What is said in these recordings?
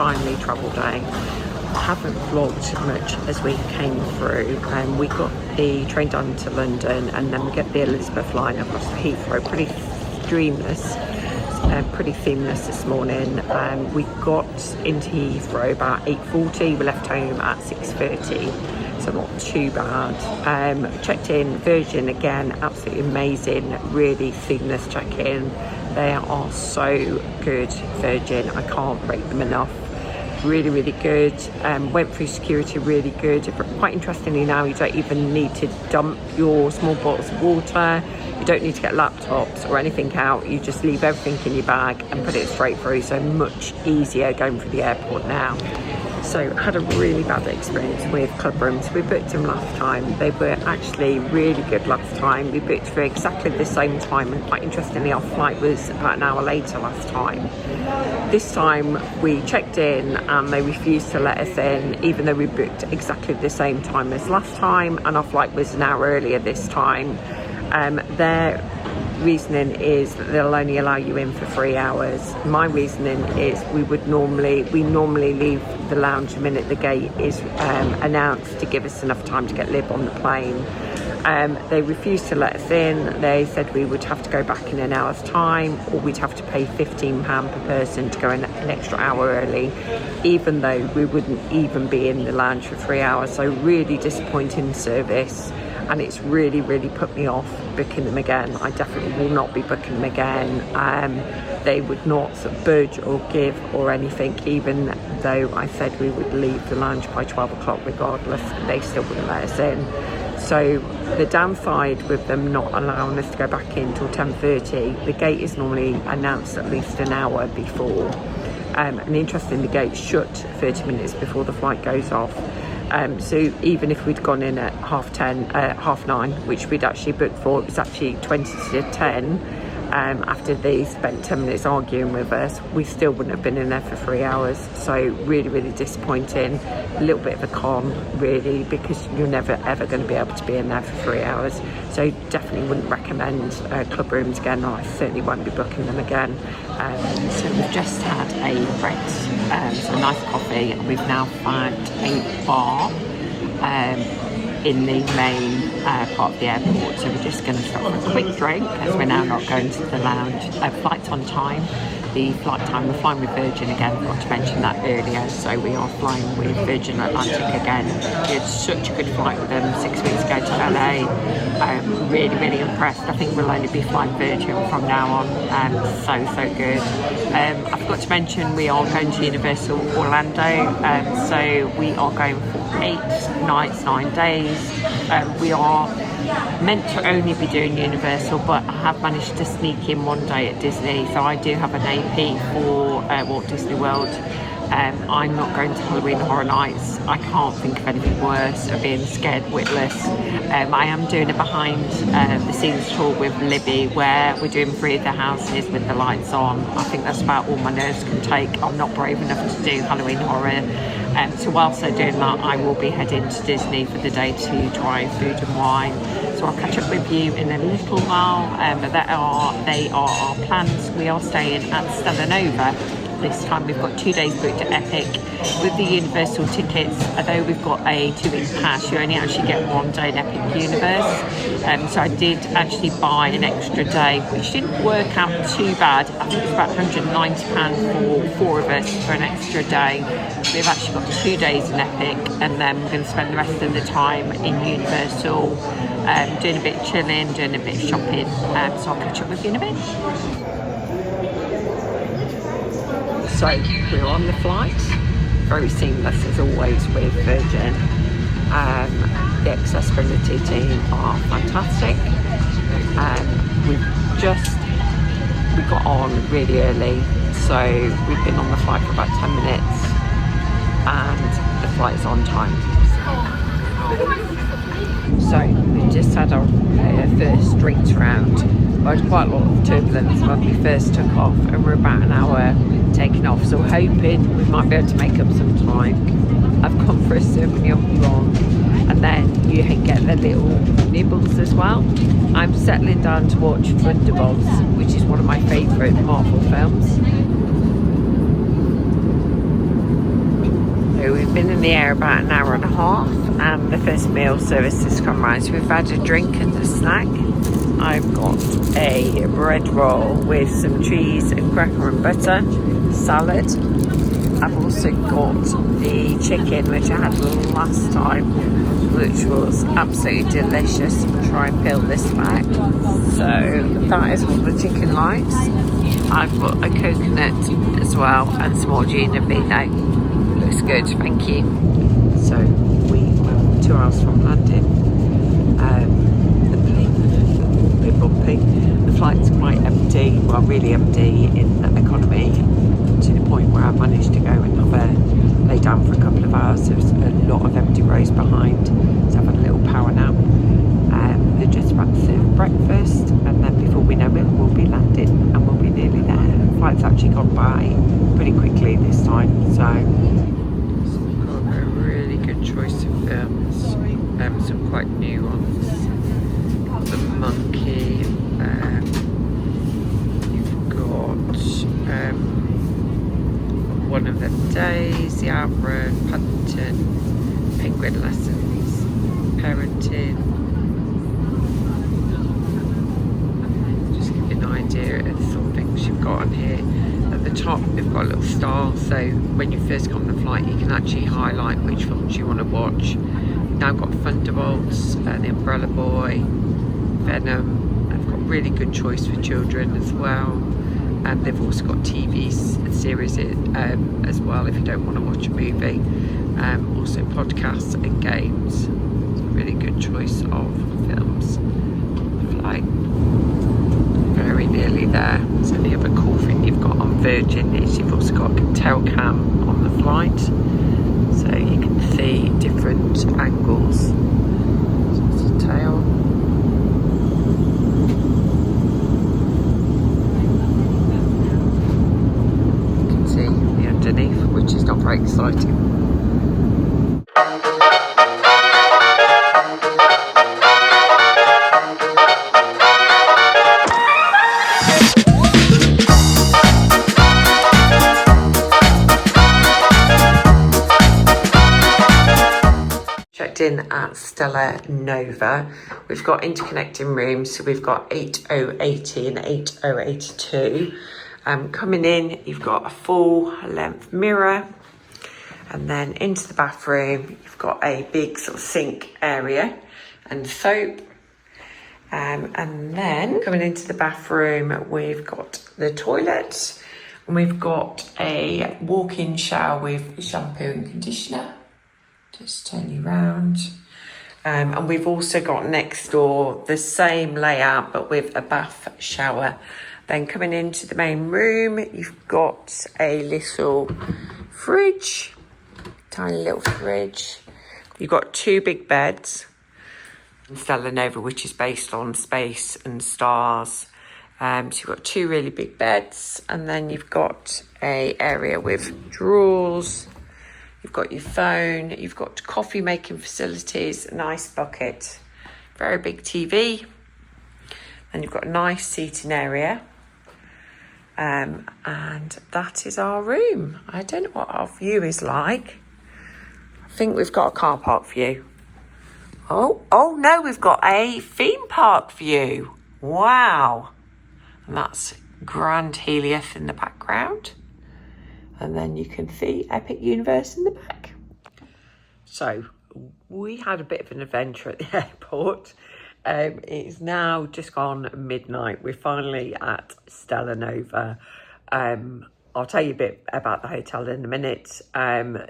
finally travel day. I haven't vlogged much as we came through. We got the train down to London, and then we get the Elizabeth line across to Heathrow. Pretty seamless this morning. We got into Heathrow about 8:40. We left home at 6:30, so not too bad. Checked in Virgin again, absolutely amazing, really seamless check-in. They are so good, Virgin. I can't rate them enough. Really good. Went through security, really good. Quite interestingly now, you don't even need to dump your small bottles of water. You don't need to get laptops or anything out. You just leave everything in your bag and put it straight through. So much easier going through the airport now. So had a really bad experience with club rooms. We booked them last time. They were actually really good last time. We booked for exactly the same time, and quite interestingly our flight was about an hour later last time. This time we checked in and they refused to let us in, even though we booked exactly the same time as last time, and our flight was an hour earlier this time. Their reasoning is that they'll only allow you in for 3 hours. My reasoning is we normally leave the lounge the minute the gate is announced to give us enough time to get lib on the plane. They refused to let us in. They said we would have to go back in an hour's time, or we'd have to pay £15 per person to go in an extra hour early, even though we wouldn't even be in the lounge for 3 hours. So really disappointing service, and it's really put me off booking them again. I definitely will not be booking them again. They would not budge or give or anything, even though I said we would leave the lounge by 12 o'clock regardless. They still wouldn't let us in. So the downside with them not allowing us to go back in till 10:30, the gate is normally announced at least an hour before. And interestingly, the gate shut 30 minutes before the flight goes off. So even if we'd gone in at 9:30, which we'd actually booked for, it was actually 20 to 10. After they spent 10 minutes arguing with us, we still wouldn't have been in there for 3 hours. So really disappointing. A little bit of a con, really, because you're never ever going to be able to be in there for 3 hours. So definitely wouldn't recommend club rooms again. I certainly won't be booking them again. So we've just had a breakfast, so a nice coffee, and we've now found a bar in the main part of the airport. So we're just going to stop for a quick drink, as we're now not going to the lounge. Flight's on time. The flight time, we're flying with Virgin again, forgot to mention that earlier. So we are flying with Virgin Atlantic again. We had such a good flight with them 6 weeks ago to LA. Really impressed. I think we'll only be flying Virgin from now on. So good. I forgot to mention we are going to Universal Orlando. So we are going for 8 nights, 9 days. We are meant to only be doing Universal, but I have managed to sneak in one day at Disney, so I do have an AP for Walt Disney World. I'm not going to Halloween Horror Nights. I can't think of anything worse of being scared witless. I am doing a behind the scenes tour with Libby, where we're doing 3 of the houses with the lights on. I think that's about all my nerves can take. I'm not brave enough to do Halloween Horror. So whilst they're doing that, I will be heading to Disney for the day to try food and wine. So I'll catch up with you in a little while. But they are our plans. We are staying at Stella Nova. This time we've got 2 days booked at Epic with the Universal tickets. Although we've got a 2-week pass, you only actually get 1 day in Epic Universe. So I did actually buy an extra day, which didn't work out too bad. I think it's about £190 for 4 of us for an extra day. We've actually got 2 days in Epic, and then we're going to spend the rest of the time in Universal, doing a bit of chilling, doing a bit of shopping. So I'll catch up with you in a bit. So we're on the flight, very seamless as always with Virgin. The accessibility team are fantastic. We got on really early, so we've been on the flight for about 10 minutes and the flight's on time. So we just had our first drinks round. There was quite a lot of turbulence when we first took off, and we're about an hour taking off, so hoping we might be able to make up some time. I've come for a Sauvignon Blanc, and then you get the little nibbles as well. I'm settling down to watch Thunderbolts, which is one of my favourite Marvel films. been in the air about an hour and a half, and the first meal service has come round. So we've had a drink and a snack. I've got a bread roll with some cheese and cracker and butter, salad. I've also got the chicken, which I had last time, which was absolutely delicious. I'll try and peel this back. So that is what the chicken likes. I've got a coconut as well and some more Gina Vino. Looks good, thank you. So we are 2 hours from London. The plane, a bit bumpy. The flight's quite empty, well, really empty in the economy, to the point where I managed to go and have a lay down for a couple of hours. There was a lot of empty rows behind, so I've had a little power nap. They're just about to serve breakfast, and then before we know it, we'll be landing and we'll be nearly there. The flight's actually gone by pretty quickly this time, so got a really good choice of films, some quite new ones. The Monkey, you've got One of Them Days, The Outrun, Paddington, Penguin Lessons, Parenting. Just give you an idea of the sort of things you've got on here. At the top we've got a little star, so when you first go on the flight you can actually highlight which films you want to watch. We've now got Thunderbolts, The Umbrella Boy, Venom. I've got really good choice for children as well, and they've also got TV series as well if you don't want to watch a movie. Also podcasts and games. It's a really good choice of films. Flight. Very nearly there. So the other cool thing you've got on Virgin is you've also got a tail cam on the flight, so you can see different angles. So it's a tail. You can see the underneath, which is not very exciting. In at Stella Nova, we've got interconnecting rooms, so we've got 8080 and 8082. Coming in, you've got a full length mirror, and then into the bathroom you've got a big sort of sink area and soap, and then coming into the bathroom we've got the toilet, and we've got a walk-in shower with shampoo and conditioner. Just turn you round. And we've also got next door the same layout but with a bath shower. Then coming into the main room, you've got a little fridge, tiny little fridge. You've got two big beds. Stella Nova, which is based on space and stars. So you've got two really big beds, and then you've got a area with drawers. You've got your phone, you've got coffee making facilities, a nice bucket, very big TV. Then you've got a nice seating area. And that is our room. I don't know what our view is like. I think we've got a car park view. Oh no, we've got a theme park view. Wow. And that's Grand Helios in the background. And then you can see Epic Universe in the back. So we had a bit of an adventure at the airport. It's now just gone midnight. We're finally at Stella Nova. I'll tell you a bit about the hotel in a minute.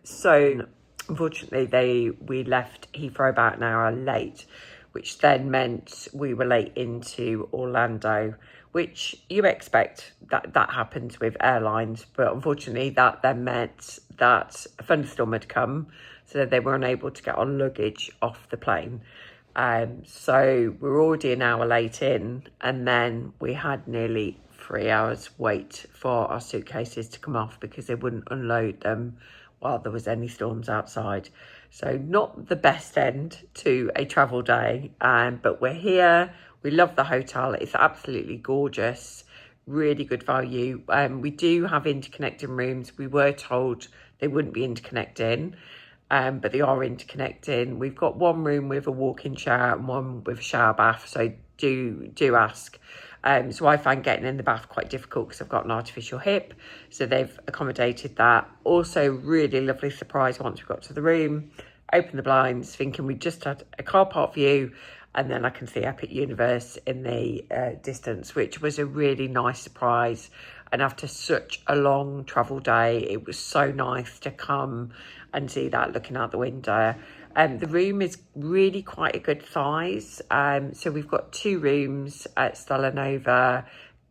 So unfortunately we left Heathrow about an hour late, which then meant we were late into Orlando, which you expect that happens with airlines, but unfortunately that then meant that a thunderstorm had come, so they were unable to get our luggage off the plane. So we were already an hour late in, and then we had nearly 3 hours wait for our suitcases to come off because they wouldn't unload them while there was any storms outside. So not the best end to a travel day, but we're here. We love the hotel. It's absolutely gorgeous, really good value. We do have interconnecting rooms. We were told they wouldn't be interconnecting, but they are interconnecting. We've got one room with a walk-in shower and one with a shower bath, so do ask. So I find getting in the bath quite difficult because I've got an artificial hip, so they've accommodated that. Also, really lovely surprise once we got to the room, opened the blinds, thinking we just had a car park view, and then I can see Epic Universe in the distance, which was a really nice surprise. And after such a long travel day, it was so nice to come and see that looking out the window. The room is really quite a good size. So we've got 2 rooms at Stella Nova.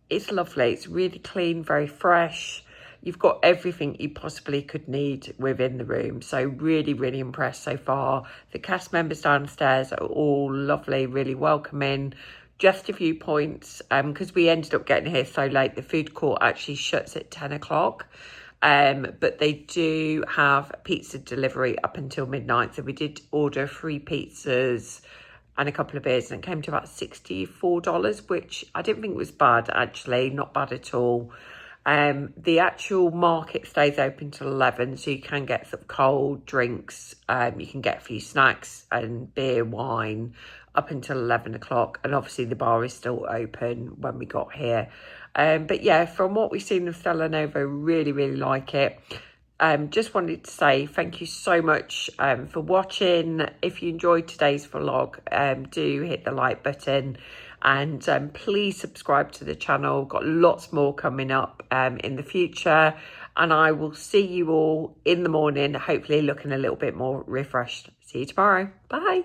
It's lovely. It's really clean, very fresh. You've got everything you possibly could need within the room. So really, really impressed so far. The cast members downstairs are all lovely, really welcoming. Just a few points, because we ended up getting here so late. The food court actually shuts at 10 o'clock. But they do have pizza delivery up until midnight. So we did order 3 pizzas and a couple of beers, and it came to about $64, which I didn't think was bad, actually. Not bad at all. The actual market stays open till 11, so you can get some cold drinks. You can get a few snacks and beer, wine up until 11 o'clock. And obviously the bar is still open when we got here. But yeah, from what we've seen of Stella Nova, really, really like it. Just wanted to say thank you so much for watching. If you enjoyed today's vlog, do hit the like button. And please subscribe to the channel. Got lots more coming up in the future. And I will see you all in the morning, hopefully looking a little bit more refreshed. See you tomorrow. Bye.